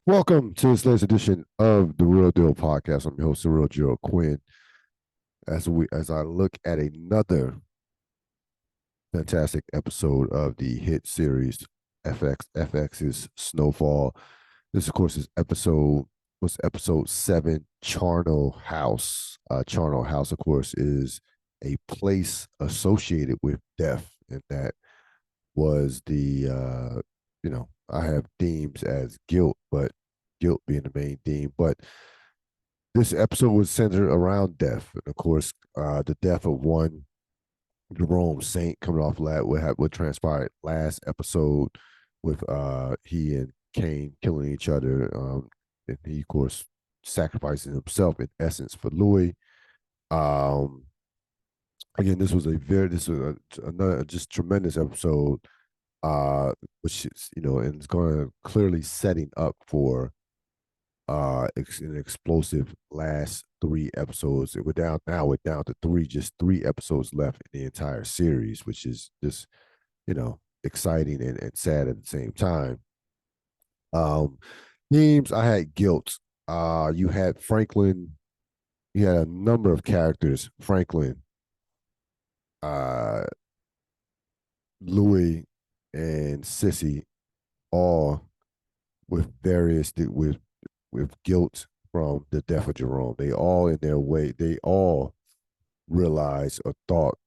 Welcome to this latest edition of the Real Deal podcast. I'm your host, Ril Dil Quinn. As I look at another fantastic episode of the hit series FX's Snowfall. This, of course, is episode 7, Charnel House. Charnel House, of course, is a place associated with death, and that was I have themes as guilt, but guilt being the main theme. But this episode was centered around death, and of course, the death of one Jerome Saint coming off what transpired last episode with he and Kane killing each other, and he of course sacrificing himself in essence for Louis. Um, Again, this was another just tremendous episode, which is and it's going to clearly setting up for an explosive last 3 episodes. We're down to just 3 episodes left in the entire series, which is just exciting and sad at the same time. Um, Themes, I had guilt. You had Franklin. You had a number of characters: Franklin, uh, Louis, and Sissy, all with with guilt from the death of Jerome. They all in their way. They all realize or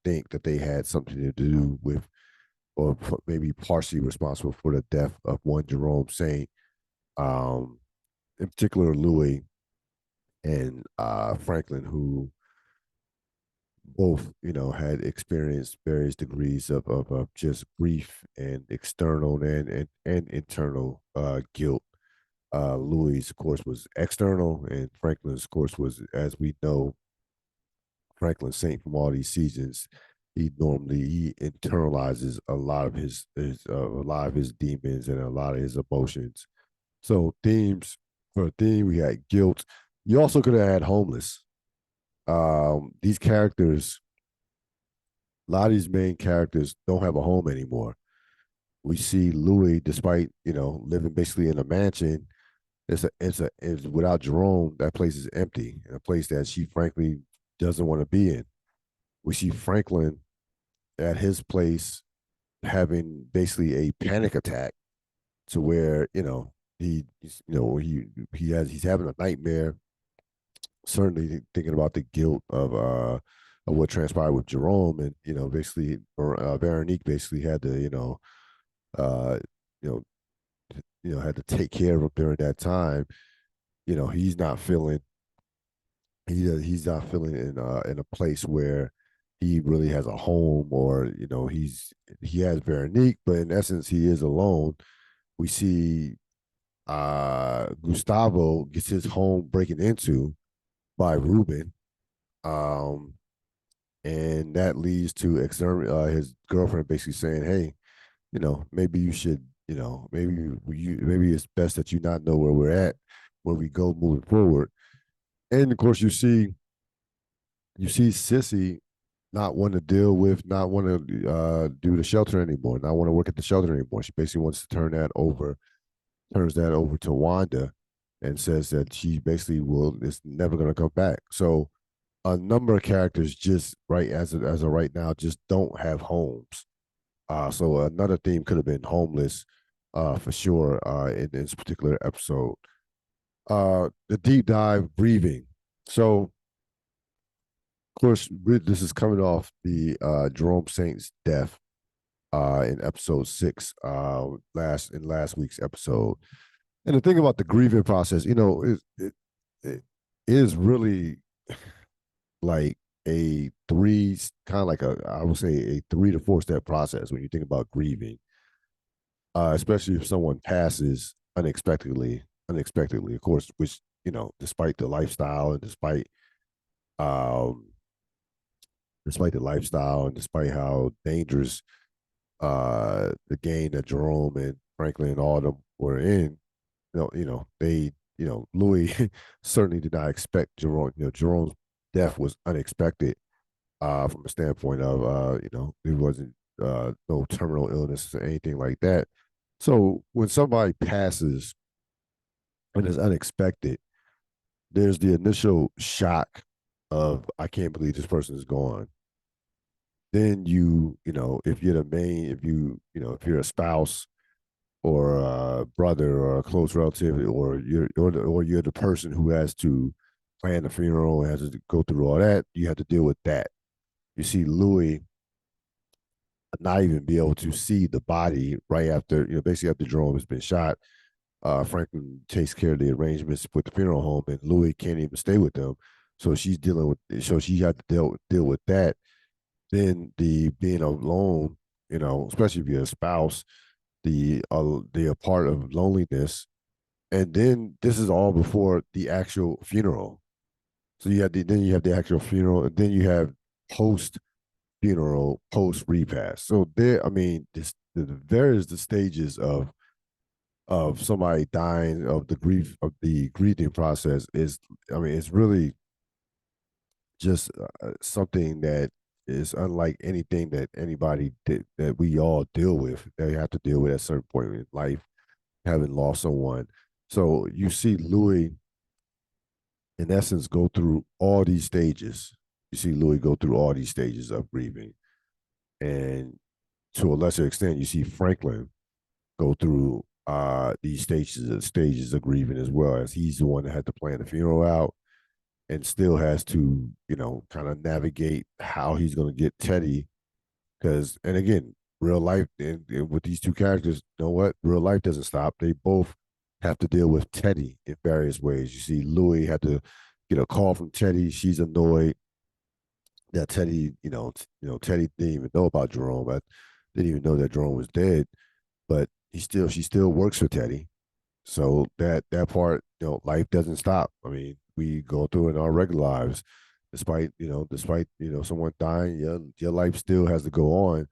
think that they had something to do with, or maybe partially responsible for the death of one Jerome Saint, in particular Louis and Franklin, who both had experienced various degrees of just grief and external and internal guilt. Louis, of course, was external, and Franklin's, of course, was, as we know, Franklin Saint from all these seasons. He internalizes a lot of a lot of his demons and a lot of his emotions. So themes for a theme, we had guilt. You also could have had homeless. These characters, a lot of these main characters don't have a home anymore. We see Louis, despite living basically in a mansion, it's without Jerome, that place is empty, and a place that she frankly doesn't want to be in. We see Franklin at his place having basically a panic attack to where he's having a nightmare, certainly thinking about the guilt of what transpired with Jerome, and basically Veronique basically had to uh you know had to take care of him during that time. He's not feeling he's not feeling in a place where he really has a home, or he has Veronique, but in essence he is alone. We see Gustavo gets his home breaking into by Ruben, um, and that leads to his girlfriend basically saying, "Hey, maybe you should, maybe it's best that you not know where we're at when we go moving forward." And of course, you see Sissy not want to deal with, not want to do the shelter anymore, not want to work at the shelter anymore. She basically wants to turns that over to Wanda, and says that she basically is never going to come back. So a number of characters just right as of right now just don't have homes. So another theme could have been homeless, for sure, in this particular episode. The deep dive, grieving. So of course, this is coming off the Jerome Saint's death in episode 6, last week's episode. And the thing about the grieving process, it is really like a three, kind of like I would say a 3 to 4 step process when you think about grieving, especially if someone passes unexpectedly, of course, which despite the lifestyle and um, despite the lifestyle and despite how dangerous the game that Jerome and Franklin and all of them were in, they, Louis certainly did not expect Jerome. Jerome's death was unexpected, from a standpoint of, there wasn't no terminal illness or anything like that. So when somebody passes and it's unexpected. There's the initial shock of I can't believe this person is gone. Then you know, if you're the main, if if you're a spouse or a brother or a close relative, or you're the person who has to plan the funeral and has to go through all that, you have to deal with that. You see Louis not even be able to see the body right after, basically after Jerome has been shot. Franklin takes care of the arrangements with the funeral home, and Louis can't even stay with them. So she's dealing with, so she had to deal with that. Then the being alone, especially if you're a spouse, the part of loneliness, and then this is all before the actual funeral. So then you have the actual funeral, and then you have post funeral, post repast. So there, I mean, there is the stages of somebody dying, of the grief, of the grieving process is, I mean, it's really just something that is unlike anything that anybody did, that we all deal with. They have to deal with at a certain point in life, having lost someone. So you see Louis, in essence, go through all these stages. You see Louis go through all these stages of grieving, and to a lesser extent, you see Franklin go through these stages of grieving as well, as he's the one that had to plan the funeral out and still has to, kind of navigate how he's going to get Teddy. Because, and again, real life, and with these two characters, you know what? Real life doesn't stop. They both have to deal with Teddy in various ways. You see, Louis had to get a call from Teddy. She's annoyed that Teddy, Teddy didn't even know about Jerome. I didn't even know that Jerome was dead, but she still works for Teddy. So that part, life doesn't stop. I mean, we go through in our regular lives, despite someone dying, your life still has to go on.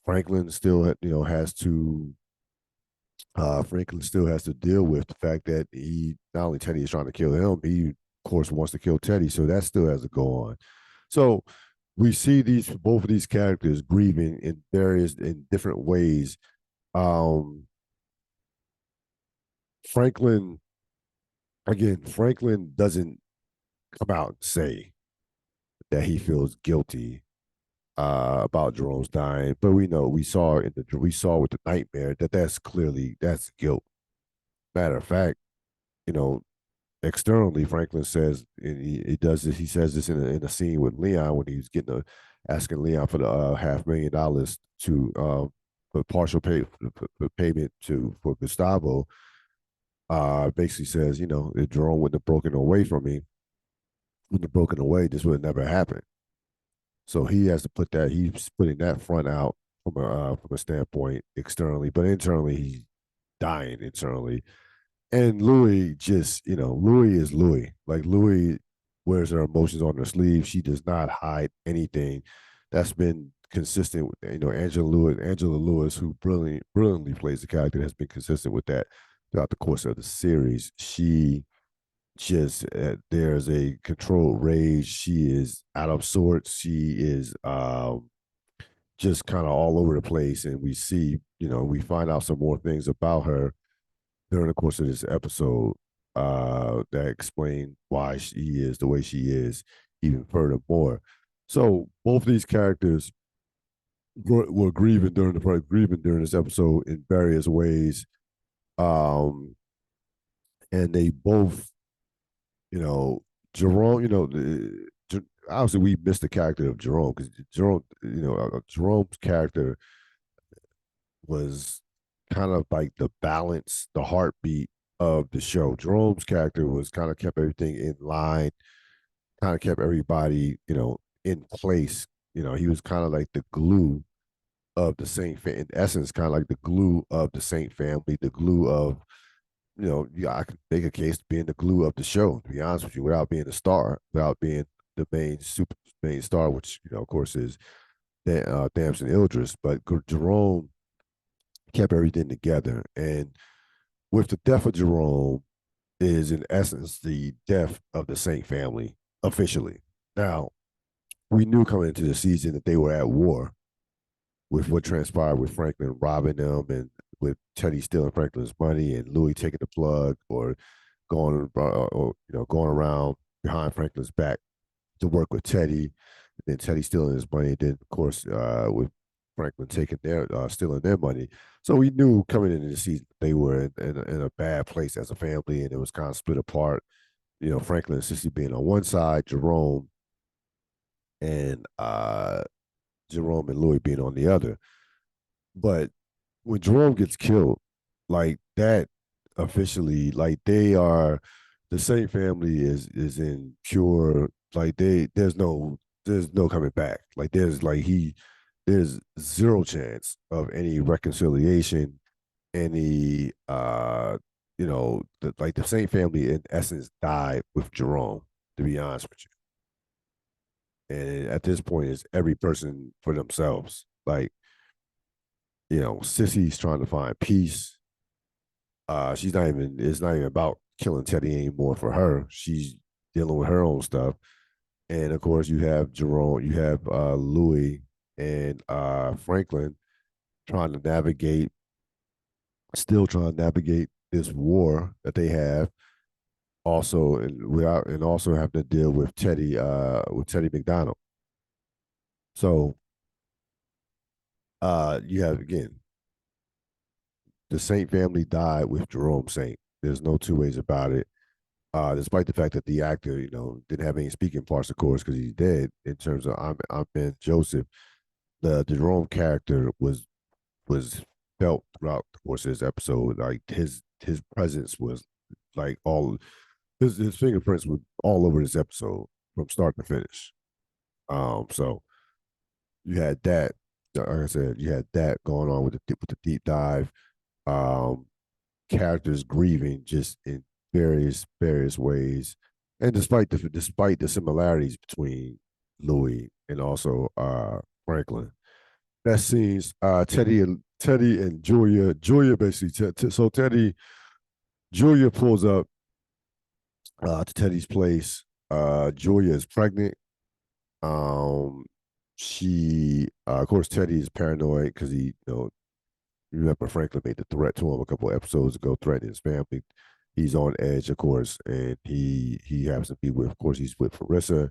Franklin still, has to. Franklin still has to deal with the fact that he, not only Teddy is trying to kill him, he of course wants to kill Teddy. So that still has to go on. So we see both of these characters grieving in different ways. Um, Franklin, again, Franklin doesn't come out and say that he feels guilty about Jerome's dying, but we saw with the nightmare that that's guilt. Matter of fact, you know, externally, Franklin says, and he does this. He says this in a scene with Leon when he's asking Leon for the $500,000 to for partial for payment for Gustavo. Basically says, if Jerome wouldn't have broken away from me, wouldn't have broken away, this would have never happened. So he has to put that. He's putting that front out from a standpoint externally, but internally he's dying internally. And Louis just, Louis is Louis. Like Louis wears her emotions on her sleeve. She does not hide anything. That's been consistent with, Angela Lewis, who brilliantly plays the character, has been consistent with that throughout the course of the series. She just there's a controlled rage. She is out of sorts. She is just kind of all over the place, and we see, we find out some more things about her during the course of this episode that explain why she is the way she is, even furthermore. So both of these characters were grieving during this episode in various ways, um, and they both, you know, Jerome, obviously we missed the character of Jerome because Jerome's character was kind of like the balance, the heartbeat of the show. Jerome's character was kind of kept everything in line, kind of kept everybody, in place. He was kind of like the glue of the Saint family. In essence, kind of like the glue of the Saint family, the glue of, yeah, I could make a case being the glue of the show, to be honest with you, without being the star, without being the main star, which, of course, is Damson Idris. But Jerome kept everything together. And with the death of Jerome is in essence the death of the Saint family officially. Now, we knew coming into the season that they were at war with what transpired with Franklin robbing them and with Teddy stealing Franklin's money and Louis taking the plug or going around behind Franklin's back to work with Teddy, and then Teddy stealing his money, and then of course with Franklin taking their stealing their money. So we knew coming into the season they were in a bad place as a family, and it was kind of split apart. Franklin and Sissy being on one side, and Jerome and Louis being on the other. But when Jerome gets killed, like that officially, like they are the same family is in pure like there's no coming back. Like there's zero chance of any reconciliation, any like the same family in essence died with Jerome, to be honest with you. And at this point it's every person for themselves. Like, Sissy's trying to find peace. She's not even it's not even about killing Teddy anymore for her. She's dealing with her own stuff. And of course you have Jerome, you have Louis and Franklin trying to navigate, still trying to navigate this war that they have. Also, and also have to deal with Teddy McDonald. So you have again the Saint family died with Jerome Saint. There's no two ways about it. Despite the fact that the actor, didn't have any speaking parts, of course, because he's dead. In terms of I'm Ben Joseph, the Jerome character was felt throughout the course of this episode. Like his presence was like all his fingerprints were all over this episode from start to finish. So you had that. Like I said, you had that going on with the deep dive. Um, Characters grieving just in various ways, and despite the similarities between Louis and also Franklin, that scenes Teddy and Julia basically so Julia pulls up to Teddy's place. Julia is pregnant. Um, she of course Teddy is paranoid because he remember Franklin made the threat to him a couple of episodes ago, threatening his family. He's on edge, of course, and he happens to be with, of course, he's with Farissa.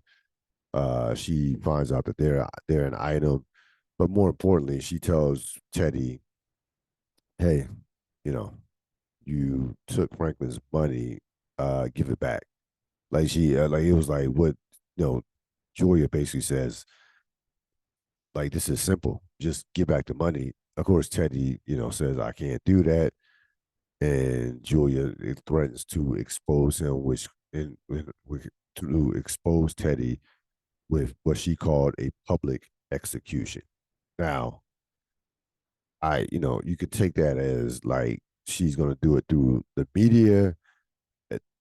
She finds out that they're an item, but more importantly, she tells Teddy, "Hey, you know, you took Franklin's money. Give it back." Like like it was like what you know. Julia basically says, like, this is simple. Just give back the money. Of course, Teddy, says I can't do that, and Julia threatens to expose him, to expose Teddy with what she called a public execution. Now, you could take that as like she's going to do it through the media.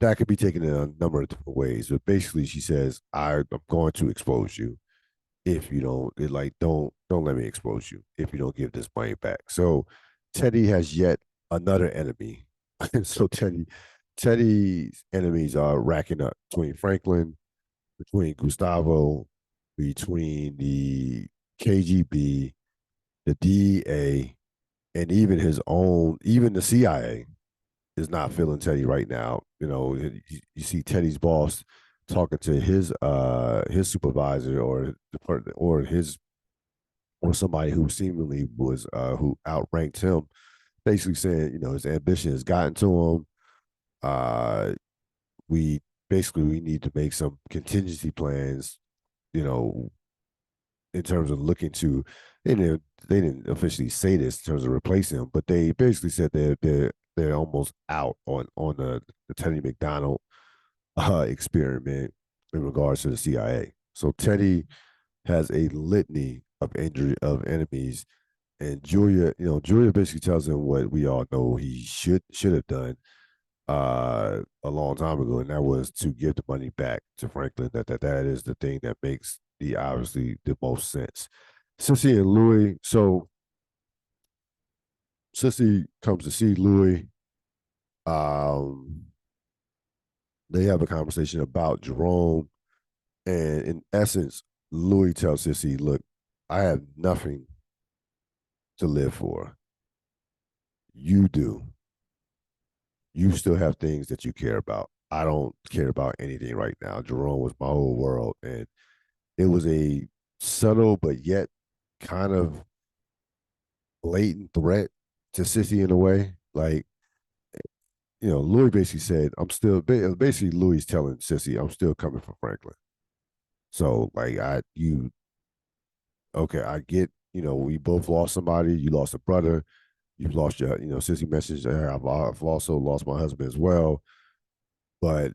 That could be taken in a number of different ways, but basically, she says, I'm going to expose you if you don't let me expose you if you don't give this money back. So Teddy has yet another enemy. So Teddy's enemies are racking up between Franklin, between Gustavo, between the KGB, the DEA, and even the CIA is not feeling Teddy right now. You see Teddy's boss talking to his supervisor or somebody who seemingly was who outranked him, basically saying his ambition has gotten to him. Uh, we need to make some contingency plans. You know, in terms of looking to they didn't officially say this in terms of replacing him, but they basically said they're almost out on the Teddy McDonald experiment in regards to the CIA. So Teddy has a litany of enemies, and Julia basically tells him what we all know he should have done a long time ago, and that was to give the money back to Franklin. That is the thing that makes the obviously the most sense. Sissy and Louis. So Sissy comes to see Louis. Um, they have a conversation about Jerome, and in essence, Louis tells Sissy, "Look, I have nothing to live for. you do. You still have things that you care about. I don't care about anything right now. Jerome was my whole world, and it was a subtle but yet kind of blatant threat to Sissy in a way. Like, Louis basically said, I'm still basically Louis telling Sissy, I'm still coming for Franklin. So like okay, I get, we both lost somebody. You lost a brother. You've lost your, Sissy message. I've also lost my husband as well. But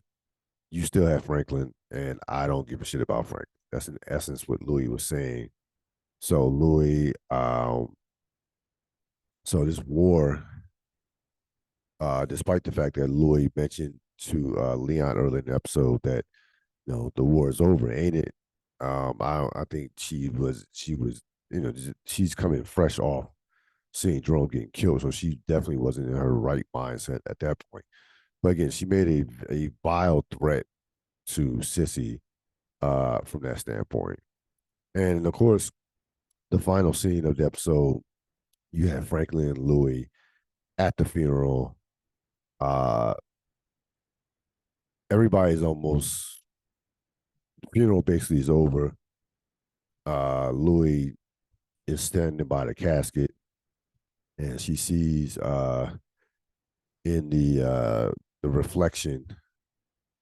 you still have Franklin, and I don't give a shit about Franklin. That's in essence what Louis was saying. So Louis, so this war, despite the fact that Louis mentioned to Leon earlier in the episode that the war is over, ain't it? I think she was she's coming fresh off seeing Jerome getting killed, so she definitely wasn't in her right mindset at that point. But again, she made a vile threat to Sissy from that standpoint. And of course, the final scene of the episode, you have Franklin and Louis at the funeral. Uh, everybody's almost the funeral basically is over. Louis is standing by the casket, and she sees in the reflection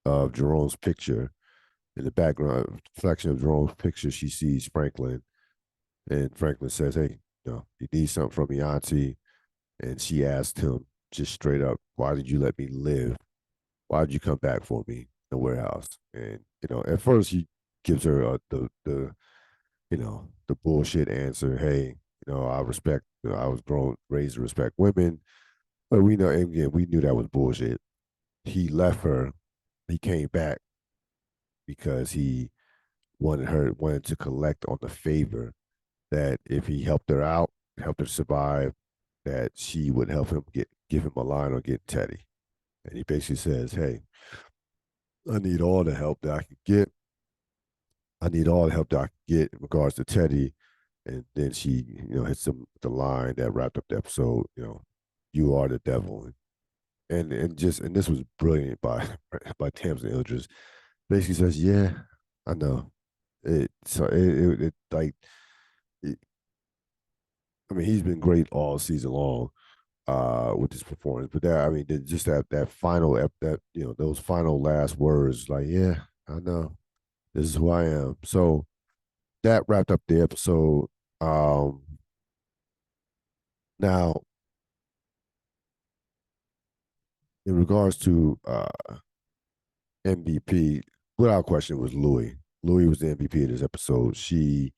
of Jerome's picture in the background, reflection of Jerome's picture. She sees Franklin, and Franklin says, "Hey, you need something from me, Auntie." And she asked him just straight up, "Why did you let me live? Why did you come back for me in the warehouse?" And at first he gives her the bullshit answer. Hey, I respect. I was raised to respect women, but we know again we knew that was bullshit. He left her. He came back because he wanted to collect on the favor that if he helped her out, helped her survive, that she would help him give him a line on getting Teddy. And he basically says, "Hey, I need all the help that I can get. I need all the help that I can get in regards to Teddy." And then she, hits him with the line that wrapped up the episode. You are the devil, and this was brilliant by Tamsin Eldridge. Basically says, "Yeah, I know it." So it like, it, I mean, he's been great all season long with his performance, but that I mean, just that final that those final last words, like, yeah, I know this is who I am. So that wrapped up the episode. Um, Now, in regards to MVP, without question, was Louis. Louis was the MVP of this episode. She,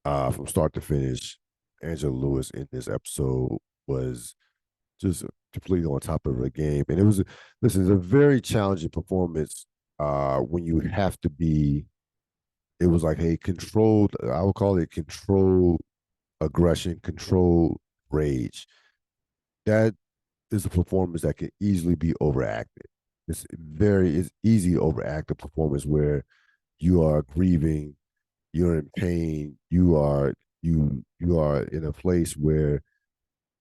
from start to finish, Angela Lewis in this episode was just completely on top of her game. And listen, it's a very challenging performance when you have to be, it was like a controlled, I would call it controlled aggression, controlled rage. That is a performance that can easily be overacted. It's easy to overact a performance where you are grieving, you're in pain, you are in a place where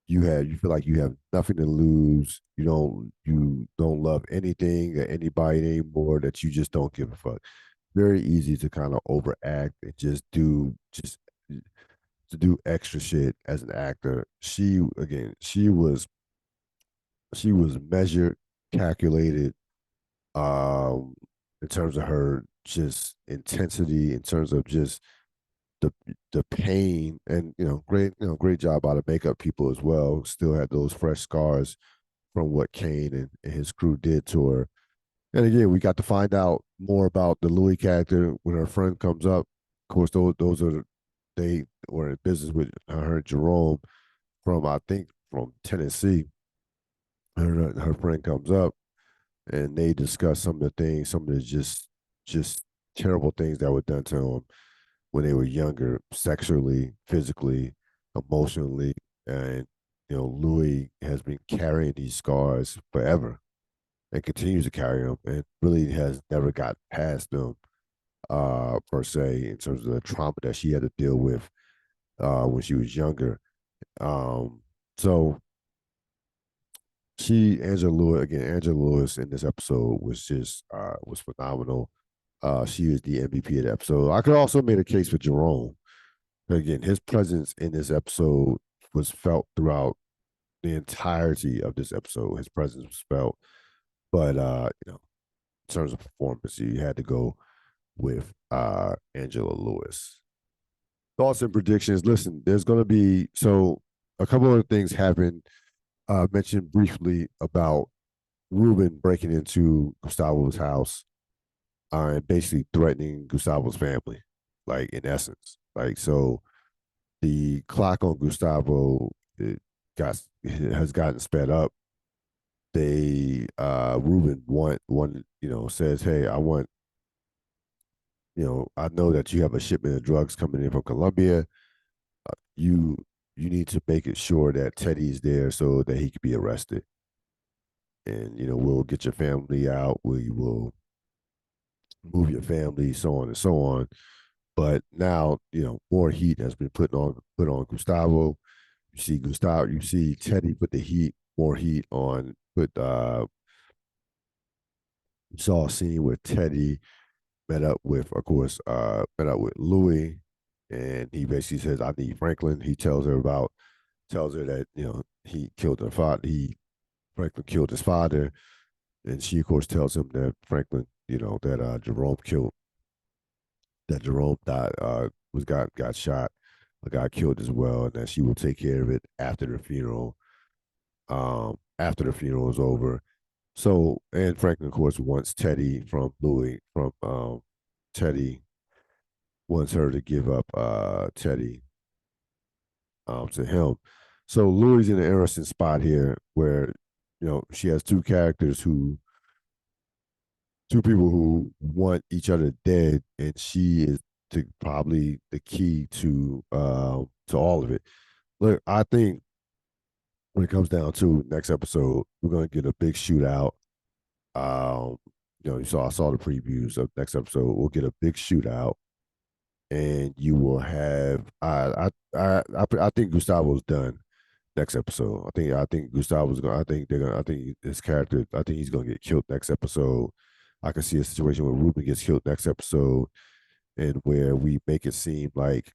you feel like you have nothing to lose. You don't love anything or anybody anymore, that you just don't give a fuck. Very easy to kind of overact and just to do extra shit as an actor. She was measured, calculated, um, in terms of her just intensity, in terms of just the the pain, and great job by the makeup people as well. Still had those fresh scars from what Kane and his crew did to her. And again, we got to find out more about the Louis character when her friend comes up. Of course, those are they were in business with her and Jerome from, I think, from Tennessee. Her friend comes up, and they discuss some of the things, some of the just terrible things that were done to them when they were younger, sexually, physically, emotionally. And Louis has been carrying these scars forever and continues to carry them, and really has never got past them, per se, in terms of the trauma that she had to deal with when she was younger. Um, so Angela Lewis again. Angela Lewis in this episode was phenomenal. She is the MVP of the episode. I could also make a case for Jerome. Again, his presence in this episode was felt throughout the entirety of this episode. His presence was felt, but in terms of performance, you had to go with Angela Lewis. Thoughts and predictions. Listen, there's going to be a couple of things happened. Mentioned briefly about Ruben breaking into Gustavo's house and basically threatening Gustavo's family, like in essence. Like so, the clock on Gustavo has gotten sped up. They Ruben says, hey, I want I know that you have a shipment of drugs coming in from Colombia. You need to make it sure that Teddy's there so that he can be arrested. And we'll get your family out. We will move your family, so on and so on. But now, more heat has been put on Gustavo. You see Teddy put the heat, more heat on. You saw a scene where Teddy met up with Louis, and he basically says, "I need Franklin." He tells her that he killed her father. Franklin killed his father, and she of course tells him that Franklin, that Jerome died, got shot, got killed as well, and that she will take care of it after the funeral. After the funeral is over. So, and Franklin, of course, wants Teddy wants her to give up Teddy to him. So Louis in an interesting spot here where, she has two people who want each other dead, and she is probably the key to all of it. Look, I think when it comes down to next episode, we're gonna get a big shootout. Um, I saw the previews of next episode. We'll get a big shootout, and you will have. I think Gustavo's done next episode. I think Gustavo's gonna. I think they're gonna. I think his character. I think he's gonna get killed next episode. I can see a situation where Ruben gets killed next episode, and where we make it seem like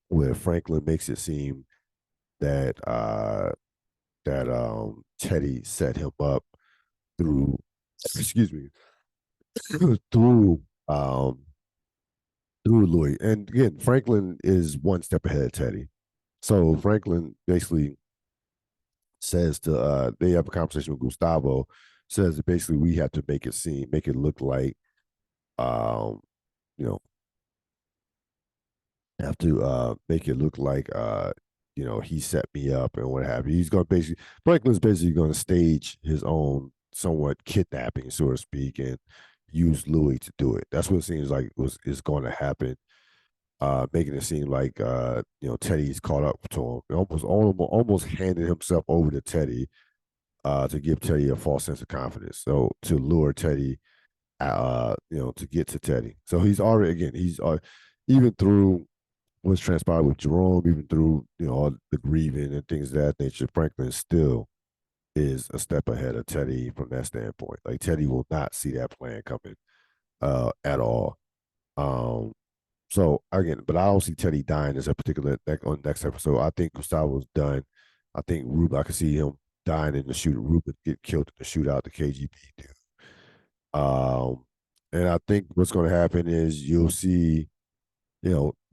where Franklin makes it seem that Teddy set him up through excuse me through um through Louis. And again, Franklin is one step ahead of Teddy. So Franklin basically says to they have a conversation with Gustavo, says that basically we have to make it look like um, you know, have to make it look like he set me up and what have you. Franklin's basically gonna stage his own somewhat kidnapping, so to speak, and use Louis to do it. That's what it seems like is going to happen. Making it seem like Teddy's caught up to him, almost handed himself over to Teddy to give Teddy a false sense of confidence. So to lure Teddy, to get to Teddy. So he's already he's even through what's transpired with Jerome, even through all the grieving and things of that nature, Franklin still is a step ahead of Teddy from that standpoint. Like Teddy will not see that plan coming at all. Um, so again, but I don't see Teddy dying as a particular on next episode. I think Gustavo's done. I think Ruben, I can see him dying in the shooter. Ruben get killed in the shootout. The KGB do. And I think what's going to happen is you'll see,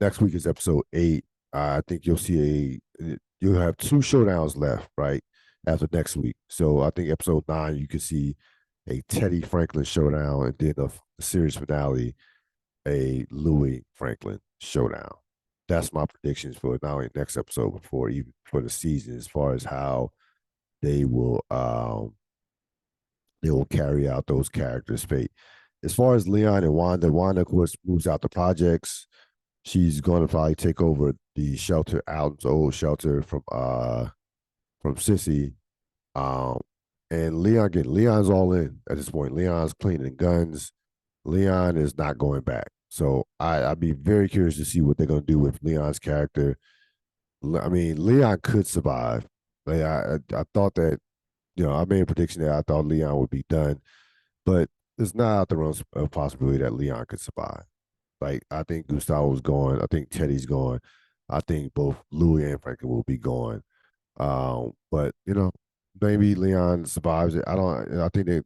next week is episode 8. I think you'll have 2 showdowns left, right? After next week. So I think episode 9, you can see a Teddy Franklin showdown, and then a series finale, a Louis Franklin showdown. That's my predictions for not only next episode, but for even for the season, as far as how they will carry out those characters' fate. As far as Leon and Wanda of course moves out the projects. She's going to probably take over the shelter, Alton's old shelter from Sissy. Um, and Leon's all in at this point. Leon's cleaning guns. Leon is not going back. So I'd be very curious to see what they're going to do with Leon's character. I mean, Leon could survive. Like I thought that I made a prediction that I thought Leon would be done, but it's not out the realm of possibility that Leon could survive. Like I think Gustavo's going. I think Teddy's going. I think both Louis and Franklin will be going. But maybe Leon survives it. I don't. I think they're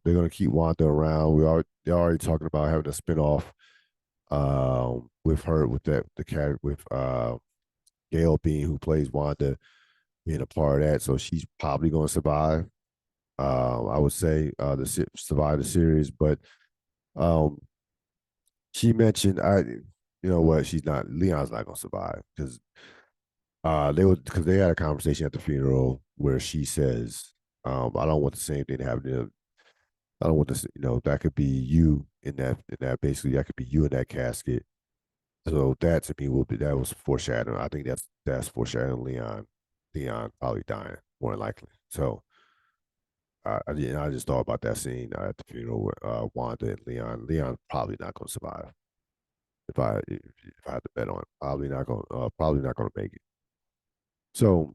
gonna keep Wanda around. They're already talking about having a spinoff with her with the character with Gail Bean who plays Wanda being a part of that. So she's probably gonna survive. I would say survive the series, but um, she mentioned you know what, she's not Leon's not gonna survive because they had a conversation at the funeral where she says, I don't want the same thing to happen to I don't want this, that could be you in that basically that could be you in that casket. So that to me will be that was foreshadowing. I think that's foreshadowing Leon probably dying more than likely. So I just thought about that scene at the funeral with Wanda and Leon. Leon probably not going to survive. If I had to bet on it, probably not going to make it. So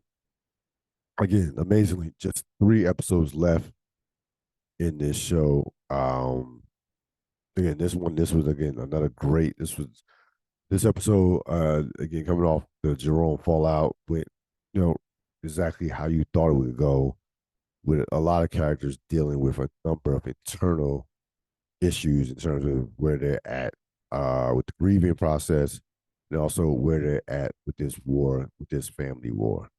again, amazingly, just 3 episodes left in this show. Again, this was again another great. This episode again coming off the Jerome fallout went you know exactly how you thought it would go, with a lot of characters dealing with a number of internal issues in terms of where they're at with the grieving process, and also where they're at with this war, with this family war.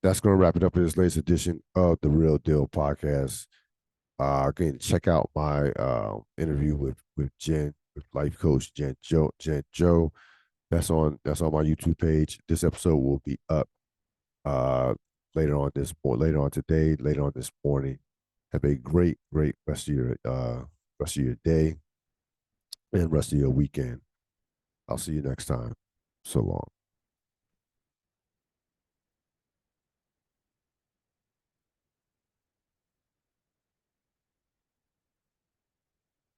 That's going to wrap it up for this latest edition of the Real Deal podcast. Again, check out my interview with Jen, with life coach Jen Joe. That's on my YouTube page. This episode will be up uh, later on today, later on this morning. Have a great rest of your day and rest of your weekend. I'll see you next time. So long.